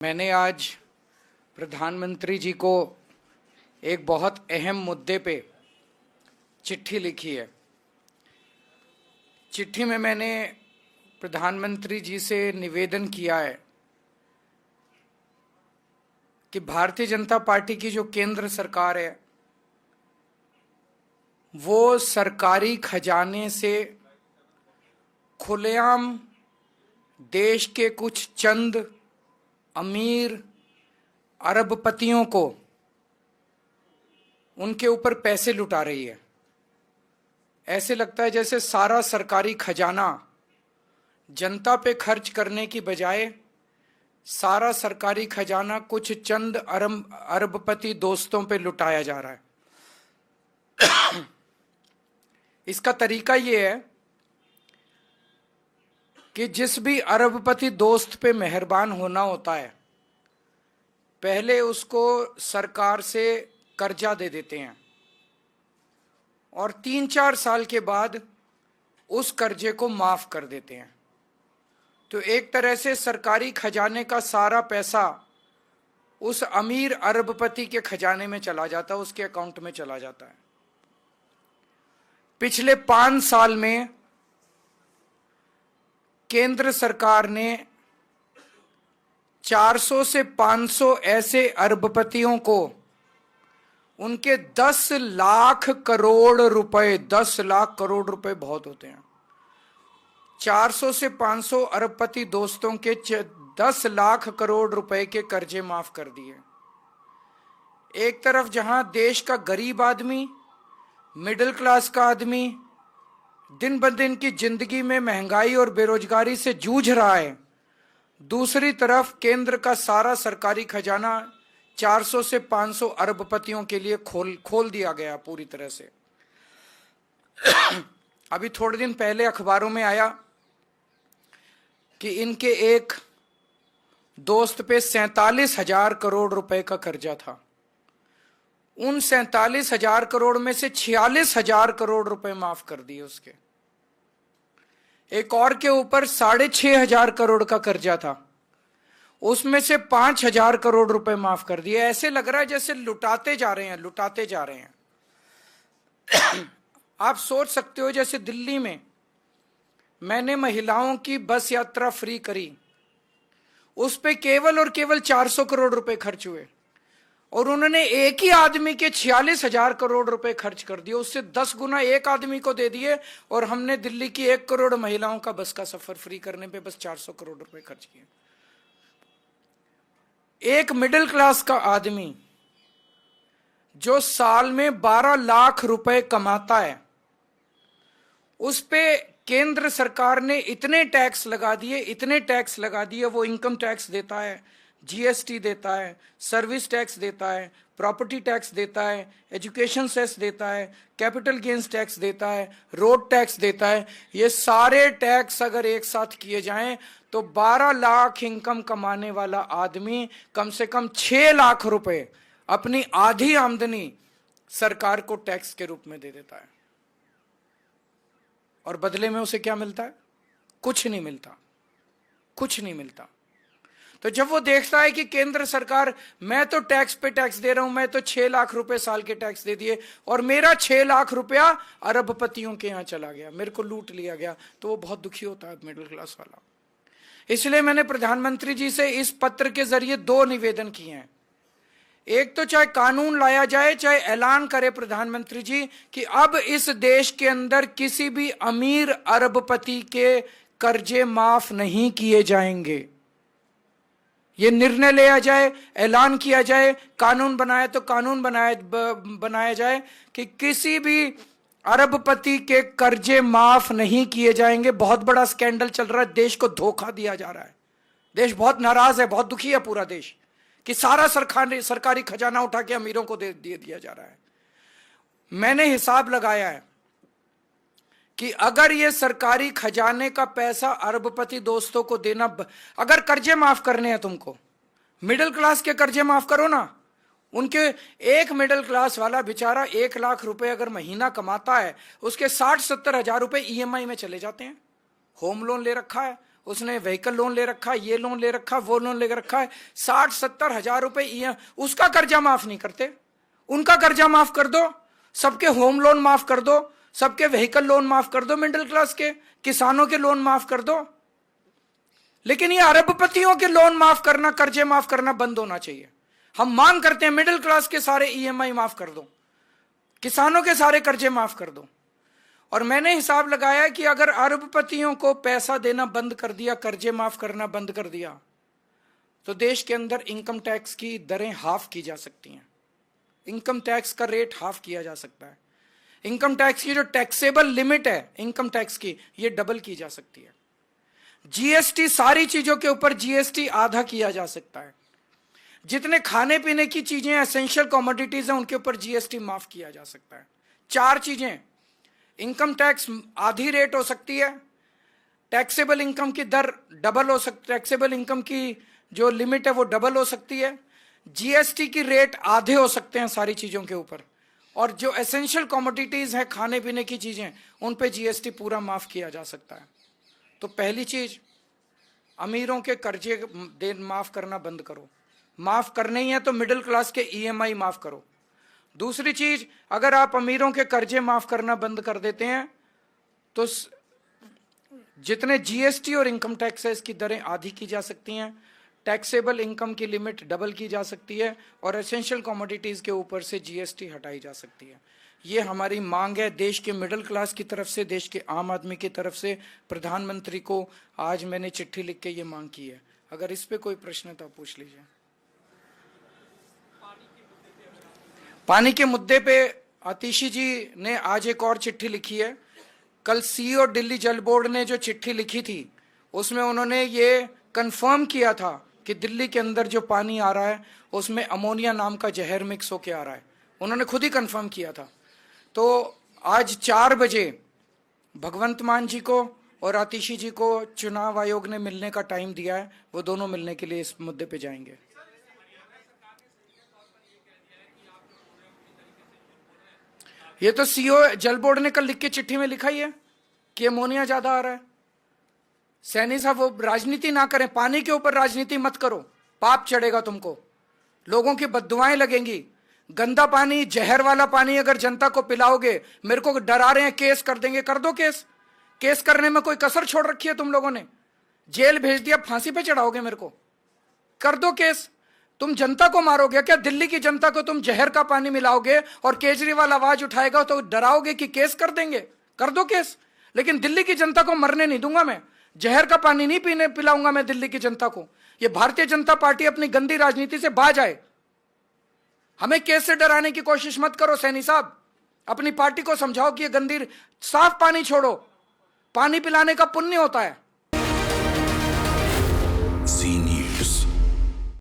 मैंने आज प्रधानमंत्री जी को एक बहुत अहम मुद्दे पे चिट्ठी लिखी है। चिट्ठी में मैंने प्रधानमंत्री जी से निवेदन किया है कि भारतीय जनता पार्टी की जो केंद्र सरकार है वो सरकारी खजाने से खुलेआम देश के कुछ चंद अमीर अरबपतियों को उनके ऊपर पैसे लुटा रही है। ऐसे लगता है जैसे सारा सरकारी खजाना जनता पे खर्च करने की बजाय सारा सरकारी खजाना कुछ चंद अरबपति दोस्तों पे लुटाया जा रहा है। इसका तरीका ये है कि जिस भी अरबपति दोस्त पे मेहरबान होना होता है पहले उसको सरकार से कर्जा दे देते हैं और 3-4 साल के बाद उस कर्जे को माफ कर देते हैं। तो एक तरह से सरकारी खजाने का सारा पैसा उस अमीर अरबपति के खजाने में चला जाता है, उसके अकाउंट में चला जाता है। पिछले 5 साल में केंद्र सरकार ने 400 से 500 ऐसे अरबपतियों को उनके 10 लाख करोड़ रुपए, 10 लाख करोड़ रुपए बहुत होते हैं, 400 से 500 अरबपति दोस्तों के 10 लाख करोड़ रुपए के कर्जे माफ कर दिए। एक तरफ जहां देश का गरीब आदमी, मिडिल क्लास का आदमी दिन ब दिन की जिंदगी में महंगाई और बेरोजगारी से जूझ रहा है, दूसरी तरफ केंद्र का सारा सरकारी खजाना 400 से 500 अरबपतियों के लिए खोल दिया गया पूरी तरह से। अभी थोड़े दिन पहले अखबारों में आया कि इनके एक दोस्त पे 47,000 करोड़ रुपए का कर्जा था। उन 47,000 करोड़ में से 46,000 करोड़ रुपए माफ कर दिए उसके। एक और के ऊपर 6,500 करोड़ का कर्जा था, उसमें से 5,000 करोड़ रुपए माफ कर दिए। ऐसे लग रहा है जैसे लुटाते जा रहे हैं। आप सोच सकते हो जैसे दिल्ली में मैंने महिलाओं की बस यात्रा फ्री करी, उस पे केवल और केवल 400 करोड़ रुपए खर्च हुए और उन्होंने एक ही आदमी के 46,000 करोड़ रुपए खर्च कर दिए। उससे 10 गुना एक आदमी को दे दिए और हमने दिल्ली की 1 करोड़ महिलाओं का बस का सफर फ्री करने पे बस 400 करोड़ रुपए खर्च किए। एक मिडिल क्लास का आदमी जो साल में 12 लाख रुपए कमाता है, उस पे केंद्र सरकार ने इतने टैक्स लगा दिए, वो इनकम टैक्स देता है, जीएसटी देता है, सर्विस टैक्स देता है, प्रॉपर्टी टैक्स देता है, एजुकेशन सेस देता है, कैपिटल गेन्स टैक्स देता है, रोड टैक्स देता है। ये सारे टैक्स अगर एक साथ किए जाएं तो 12 लाख इनकम कमाने वाला आदमी कम से कम 6 लाख रुपए अपनी आधी आमदनी सरकार को टैक्स के रूप में दे देता है। और बदले में उसे क्या मिलता है? कुछ नहीं मिलता। तो जब वो देखता है कि केंद्र सरकार, मैं तो टैक्स पे टैक्स दे रहा हूं, मैं तो 6 लाख रुपए साल के टैक्स दे दिए और मेरा 6 लाख रुपया अरबपतियों के यहां चला गया, मेरे को लूट लिया गया, तो वो बहुत दुखी होता है मिडिल क्लास वाला। इसलिए मैंने प्रधानमंत्री जी से इस पत्र के जरिए 2 निवेदन किए हैं। एक तो चाहे कानून लाया जाए, चाहे ऐलान करे प्रधानमंत्री जी कि अब इस देश के अंदर किसी भी अमीर अरबपति के कर्जे माफ नहीं किए जाएंगे। ये निर्णय लिया जाए, ऐलान किया जाए, कानून बनाया जाए कि किसी भी अरबपति के कर्जे माफ नहीं किए जाएंगे। बहुत बड़ा स्कैंडल चल रहा है, देश को धोखा दिया जा रहा है, देश बहुत नाराज है, बहुत दुखी है पूरा देश कि सारा सरकारी खजाना उठा के अमीरों को दे दिया जा रहा है। मैंने हिसाब लगाया है कि अगर ये सरकारी खजाने का पैसा अरबपति दोस्तों को देना, अगर कर्जे माफ करने हैं तुमको, मिडिल क्लास के कर्जे माफ करो ना। उनके एक मिडिल क्लास वाला बेचारा 1 लाख रुपए अगर महीना कमाता है, उसके 60-70 हजार रुपए ईएमआई में चले जाते हैं। होम लोन ले रखा है, उसने व्हीकल लोन ले रखा, ये लोन ले रखा, वो लोन ले रखा है, 60-70 हजार रुपए उसका कर्जा माफ नहीं करते। उनका कर्जा माफ कर दो, सबके होम लोन माफ कर दो, सबके व्हीकल लोन माफ कर दो, मिडिल क्लास के, किसानों के लोन माफ कर दो। लेकिन ये अरबपतियों के लोन माफ करना, कर्जे माफ करना बंद होना चाहिए। हम मांग करते हैं मिडिल क्लास के सारे ईएमआई माफ कर दो, किसानों के सारे कर्जे माफ कर दो। और मैंने हिसाब लगाया कि अगर अरबपतियों को पैसा देना बंद कर दिया, कर्जे माफ करना बंद कर दिया, तो देश के अंदर इनकम टैक्स की दरें हाफ की जा सकती हैं। इनकम टैक्स का रेट हाफ किया जा सकता है। इनकम टैक्स की जो टैक्सेबल लिमिट है इनकम टैक्स की, ये डबल की जा सकती है। जीएसटी, सारी चीजों के ऊपर जीएसटी आधा किया जा सकता है। जितने खाने पीने की चीजें, एसेंशियल कमोडिटीज हैं, उनके ऊपर जीएसटी माफ किया जा सकता है। 4 चीजें, इनकम टैक्स आधी रेट हो सकती है, टैक्सेबल इनकम की दर डबल हो सकती, टैक्सेबल इनकम की जो लिमिट है वो डबल हो सकती है, जीएसटी की रेट आधे हो सकते हैं सारी चीजों के ऊपर, और जो एसेंशियल कमोडिटीज हैं, खाने पीने की चीजें, उन पे जीएसटी पूरा माफ किया जा सकता है। तो पहली चीज, अमीरों के कर्जे माफ करना बंद करो। माफ करने ही है तो मिडिल क्लास के ईएमआई माफ करो। दूसरी चीज, अगर आप अमीरों के कर्जे माफ करना बंद कर देते हैं तो जितने जीएसटी और इनकम टैक्स है इसकी दरें आधी की जा सकती हैं, टैक्सेबल इनकम की लिमिट डबल की जा सकती है, और एसेंशियल कमोडिटीज के ऊपर से जीएसटी हटाई जा सकती है। ये हमारी मांग है देश के मिडिल क्लास की तरफ से, देश के आम आदमी की तरफ से। प्रधानमंत्री को आज मैंने चिट्ठी लिख के ये मांग की है। अगर इस पे कोई प्रश्न है तो आप पूछ लीजिए। पानी के मुद्दे पे आतिशी जी ने आज एक और चिट्ठी लिखी है। कल सीईओ दिल्ली जल बोर्ड ने जो चिट्ठी लिखी थी उसमें उन्होंने ये कंफर्म किया था कि दिल्ली के अंदर जो पानी आ रहा है उसमें अमोनिया नाम का जहर मिक्स होके आ रहा है। उन्होंने खुद ही कंफर्म किया था। तो आज 4 बजे भगवंत मान जी को और आतिशी जी को चुनाव आयोग ने मिलने का टाइम दिया है। वो दोनों मिलने के लिए इस मुद्दे पे जाएंगे। ये तो सीईओ जल बोर्ड ने कल लिख के चिट्ठी में लिखा ही है कि अमोनिया ज्यादा आ रहा है। सैनी साहब, वो राजनीति ना करें, पानी के ऊपर राजनीति मत करो, पाप चढ़ेगा तुमको, लोगों की बद्दुआएं लगेंगी। गंदा पानी, जहर वाला पानी अगर जनता को पिलाओगे, मेरे को डरा रहे हैं केस कर देंगे, कर दो केस। केस करने में कोई कसर छोड़ रखी है तुम लोगों ने? जेल भेज दिया, फांसी पे चढ़ाओगे मेरे को? कर दो केस। तुम जनता को मारोगे क्या? दिल्ली की जनता को तुम जहर का पानी मिलाओगे और केजरीवाल आवाज उठाएगा तो डराओगे कि केस कर देंगे? कर दो केस। लेकिन दिल्ली की जनता को मरने नहीं दूंगा मैं, जहर का पानी नहीं पिलाऊंगा मैं दिल्ली की जनता को। ये भारतीय जनता पार्टी अपनी गंदी राजनीति से बाज आए। हमें केस से डराने की कोशिश मत करो सैनी साहब। अपनी पार्टी को समझाओ कि ये गंदी, साफ पानी छोड़ो, पानी पिलाने का पुण्य होता है।